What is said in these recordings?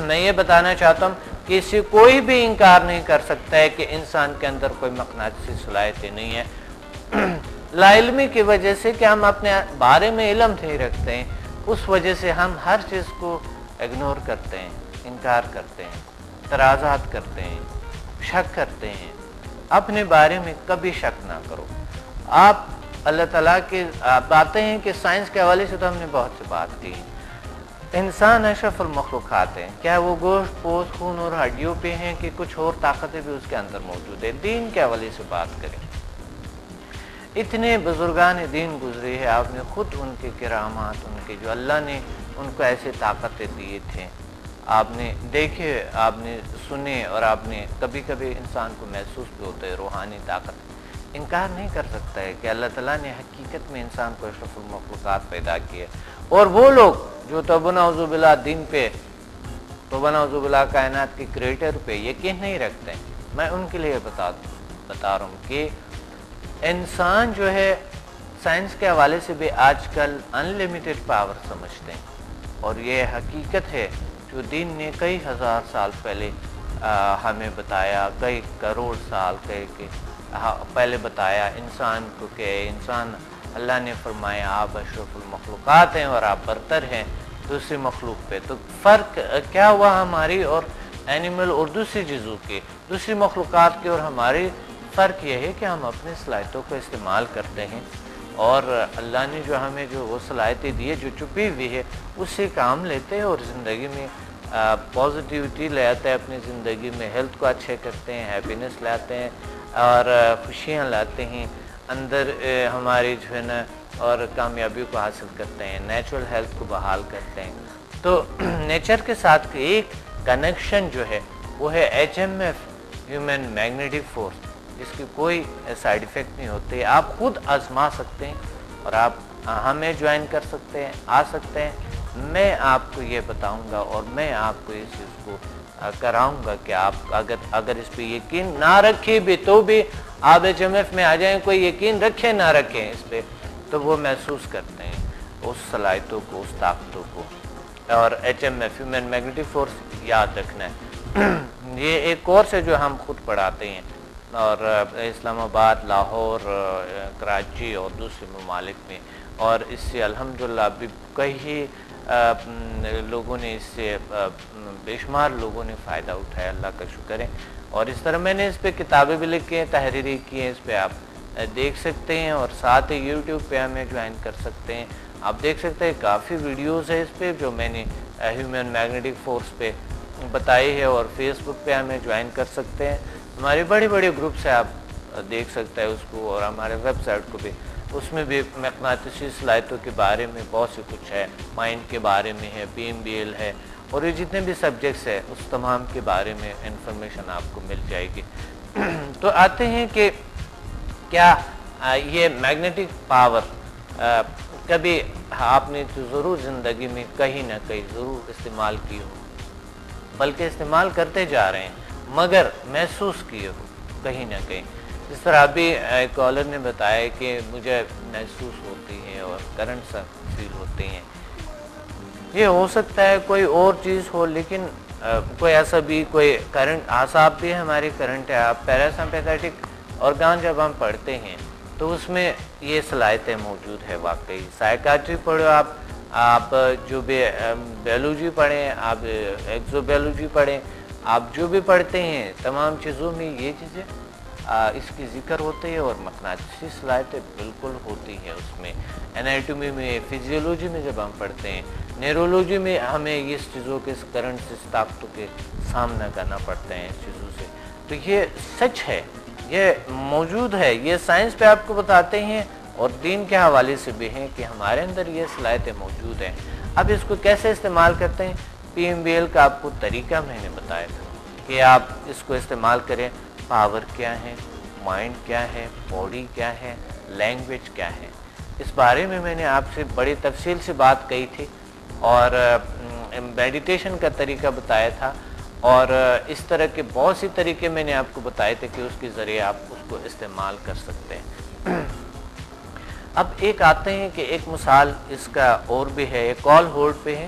میں یہ بتانا چاہتا ہوں کہ اس سے کوئی بھی انکار نہیں کر سکتا ہے کہ انسان کے اندر کوئی مقناطیسی صلاحیتیں نہیں ہے۔ لا علمی کی وجہ سے کہ ہم اپنے بارے میں علم نہیں رکھتے ہیں، اس وجہ سے ہم ہر چیز کو اگنور کرتے ہیں، انکار کرتے ہیں، اعتراضات کرتے ہیں، شک کرتے ہیں۔ اپنے بارے میں کبھی شک نہ کرو۔ آپ اللہ تعالیٰ کے باتیں ہیں کہ سائنس کے حوالے سے تو ہم نے بہت سی بات کی ہیں۔ انسان اشرف المخلوقات ہیں، کیا وہ گوشت پوست خون اور ہڈیوں پہ ہیں کہ کچھ اور طاقتیں بھی اس کے اندر موجود ہیں۔ دین کے حوالے سے بات کریں، اتنے بزرگان دین گزرے ہیں، آپ نے خود ان کے کرامات، ان کے جو اللہ نے ان کو ایسے طاقتیں دیے تھے آپ نے دیکھے، آپ نے سنے، اور آپ نے کبھی کبھی انسان کو محسوس بھی ہوتا ہے روحانی طاقت۔ انکار نہیں کر سکتا ہے کہ اللہ تعالیٰ نے حقیقت میں انسان کو اشرف المخلوقات پیدا کیے، اور وہ لوگ جو توبہ نعوذ باللہ دین پہ، توبہ نعوذ باللہ کائنات کے کریٹر پہ یقین نہیں رکھتے ہیں، میں ان کے لیے بتا رہا ہوں کہ انسان جو ہے سائنس کے حوالے سے بھی آج کل انلیمیٹڈ پاور سمجھتے ہیں، اور یہ حقیقت ہے جو دین نے کئی ہزار سال پہلے ہمیں بتایا، کئی کروڑ سال پہلے بتایا انسان کو کہ انسان، اللہ نے فرمایا آپ اشرف المخلوقات ہیں اور آپ برتر ہیں دوسری مخلوق پہ۔ تو فرق کیا ہوا ہماری اور اینیمل اور دوسری چیزوں کے، دوسری مخلوقات کے اور ہماری؟ فرق یہ ہے کہ ہم اپنے صلاحیتوں کو استعمال کرتے ہیں، اور اللہ نے جو ہمیں جو وہ صلاحیتیں دی ہے جو چھپی ہوئی ہے اس سے کام لیتے ہیں، اور زندگی میں پازیٹیوٹی لے آتے ہیں، اپنی زندگی میں ہیلتھ کو اچھے کرتے ہیں، ہیپینس لاتے ہیں اور خوشیاں لاتے ہیں اندر ہماری جو ہے نا، اور کامیابی کو حاصل کرتے ہیں، نیچرل ہیلتھ کو بحال کرتے ہیں۔ تو نیچر کے ساتھ ایک کنیکشن جو ہے وہ ہے HMF، ہیومن میگنیٹک فورس، جس کی کوئی سائیڈ ایفیکٹ نہیں ہوتے۔ آپ خود آزما سکتے ہیں اور آپ ہمیں جوائن کر سکتے ہیں، آ سکتے ہیں۔ میں آپ کو یہ بتاؤں گا اور میں آپ کو اس چیز کو کراؤں گا کہ آپ اگر اس پہ یقین نہ رکھیں بھی تو بھی آپ HMF میں آ جائیں، کوئی یقین رکھیں نہ رکھیں اس پہ، تو وہ محسوس کرتے ہیں اس صلاحیتوں کو، اس طاقتوں کو۔ اور HMF، ہیومن میگنیٹک فورس، یاد رکھنا ہے۔ یہ ایک کورس ہے جو ہم خود پڑھاتے ہیں، اور اسلام آباد، لاہور، کراچی اور دوسرے ممالک میں، اور اس سے الحمدللہ ابھی کئی لوگوں نے، اس سے بے شمار لوگوں نے فائدہ اٹھایا، اللہ کا شکر ہے۔ اور اس طرح میں نے اس پہ کتابیں بھی لکھی ہیں، تحریری کی ہیں، اس پہ آپ دیکھ سکتے ہیں، اور ساتھ ہی یوٹیوب پہ ہمیں جوائن کر سکتے ہیں۔ آپ دیکھ سکتے ہیں کافی ویڈیوز ہیں اس پہ جو میں نے ہیومن میگنیٹک فورس پہ بتائی ہے، اور فیس بک پہ ہمیں جوائن کر سکتے ہیں۔ ہمارے بڑے بڑے گروپس ہیں، آپ دیکھ سکتے ہیں اس کو، اور ہمارے ویب سائٹ کو بھی، اس میں بھی مقناطیسی صلاحیتوں کے بارے میں بہت سے کچھ ہے، مائنڈ کے بارے میں ہے، PMBL ہے، اور یہ جتنے بھی سبجیکٹس ہیں اس تمام کے بارے میں انفارمیشن آپ کو مل جائے گی۔ تو آتے ہیں کہ کیا یہ میگنیٹک پاور کبھی آپ نے تو ضرور زندگی میں کہیں نہ کہیں ضرور استعمال کی ہو، بلکہ استعمال کرتے جا رہے ہیں، مگر محسوس کیے ہو کہیں نہ کہیں۔ اس طرح ابھی ایک کالر نے بتایا کہ مجھے محسوس ہوتی ہے اور کرنٹ سا فیل ہوتے ہیں۔ یہ ہو سکتا ہے کوئی اور چیز ہو، لیکن کوئی ایسا بھی، کوئی کرنٹ، اعصاب بھی ہماری کرنٹ ہے۔ آپ پیراسمپیتھیٹک آرگان جب ہم پڑھتے ہیں تو اس میں یہ صلاحیتیں موجود ہے واقعی۔ سائیکاٹری پڑھو آپ جو بھی بیولوجی پڑھیں، آپ ایکزو بیولوجی پڑھیں، آپ جو بھی پڑھتے ہیں تمام چیزوں میں یہ چیزیں اس کی ذکر ہوتی ہے، اور مقناطیسی صلاحیتیں بالکل ہوتی ہیں اس میں۔ انیٹومی میں، فزیولوجی میں جب ہم پڑھتے ہیں، نیورولوجی میں ہمیں اس چیزوں کے، اس کرنٹ سے، اس طاقتوں کے سامنا کرنا پڑتا ہے اس چیزوں سے۔ تو یہ سچ ہے، یہ موجود ہے، یہ سائنس پہ آپ کو بتاتے ہیں، اور دین کے حوالے سے بھی ہیں کہ ہمارے اندر یہ صلاحیتیں موجود ہیں۔ اب اس کو کیسے استعمال کرتے ہیں؟ PMBL کا آپ کو طریقہ میں نے بتایا تھا کہ آپ اس کو استعمال کریں۔ پاور کیا ہے، مائنڈ کیا ہے، باڈی کیا ہے، لینگویج کیا ہے، اس بارے میں نے آپ سے بڑی تفصیل سے بات کہی تھی، اور میڈیٹیشن کا طریقہ بتایا تھا، اور اس طرح کے بہت سی طریقے میں نے آپ کو بتائے تھے کہ اس کے ذریعے آپ اس کو استعمال کر سکتے ہیں۔ اب ایک آتے ہیں کہ ایک مثال اس کا اور بھی ہے، ایک کال ہولڈ پہ ہے۔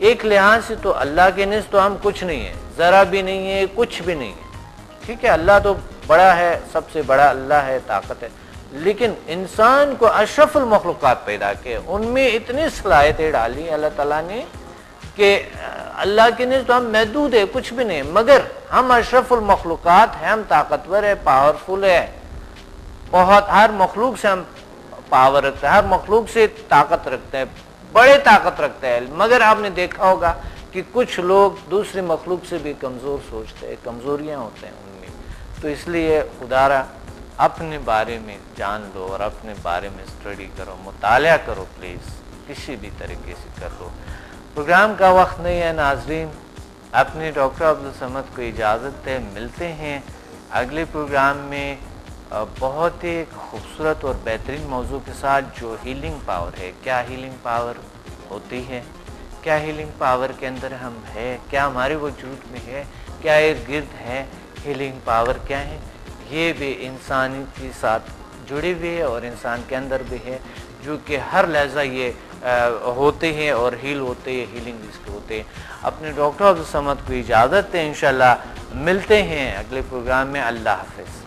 ایک لحاظ سے تو اللہ کے نزد تو ہم کچھ نہیں ہیں، ذرا بھی نہیں ہے، کچھ بھی نہیں ہے، ٹھیک ہے، اللہ تو بڑا ہے، سب سے بڑا اللہ ہے، طاقت ہے، لیکن انسان کو اشرف المخلوقات پیدا کیے، ان میں اتنی صلاحیتیں ڈالی اللہ تعالیٰ نے کہ اللہ کے نزد تو ہم محدود ہے، کچھ بھی نہیں، مگر ہم اشرف المخلوقات ہیں، ہم طاقتور ہے، پاورفل ہے، بہت، ہر مخلوق سے ہم پاور رکھتے ہیں، ہر مخلوق سے طاقت رکھتے ہیں، بڑے طاقت رکھتے ہیں، مگر آپ نے دیکھا ہوگا کہ کچھ لوگ دوسری مخلوق سے بھی کمزور سوچتے ہیں، کمزوریاں ہوتے ہیں ان میں، تو اس لیے خدا را اپنے بارے میں جان لو اور اپنے بارے میں اسٹڈی کرو، مطالعہ کرو، پلیز کسی بھی طریقے سے کر لو۔ پروگرام کا وقت نہیں ہے ناظرین، اپنے ڈاکٹر عبدالصمد کو اجازت ہے، ملتے ہیں اگلے پروگرام میں بہت ہی خوبصورت اور بہترین موضوع کے ساتھ، جو ہیلنگ پاور ہے، کیا ہیلنگ پاور ہوتی ہے، کیا ہیلنگ پاور کے اندر ہم ہے، کیا ہمارے وجود میں ہے، کیا ارد گرد ہے، ہیلنگ پاور کیا ہے، یہ بھی انسان کے ساتھ جڑی ہوئی ہے اور انسان کے اندر بھی ہے، جو کہ ہر لحظہ یہ ہوتے ہیں اور ہیل ہوتے ہیں، ہیلنگ اس کے ہوتے ہیں۔ اپنے ڈاکٹر عبدالصمد کو اجازت ہے، انشاءاللہ ملتے ہیں اگلے پروگرام میں، اللہ حافظ۔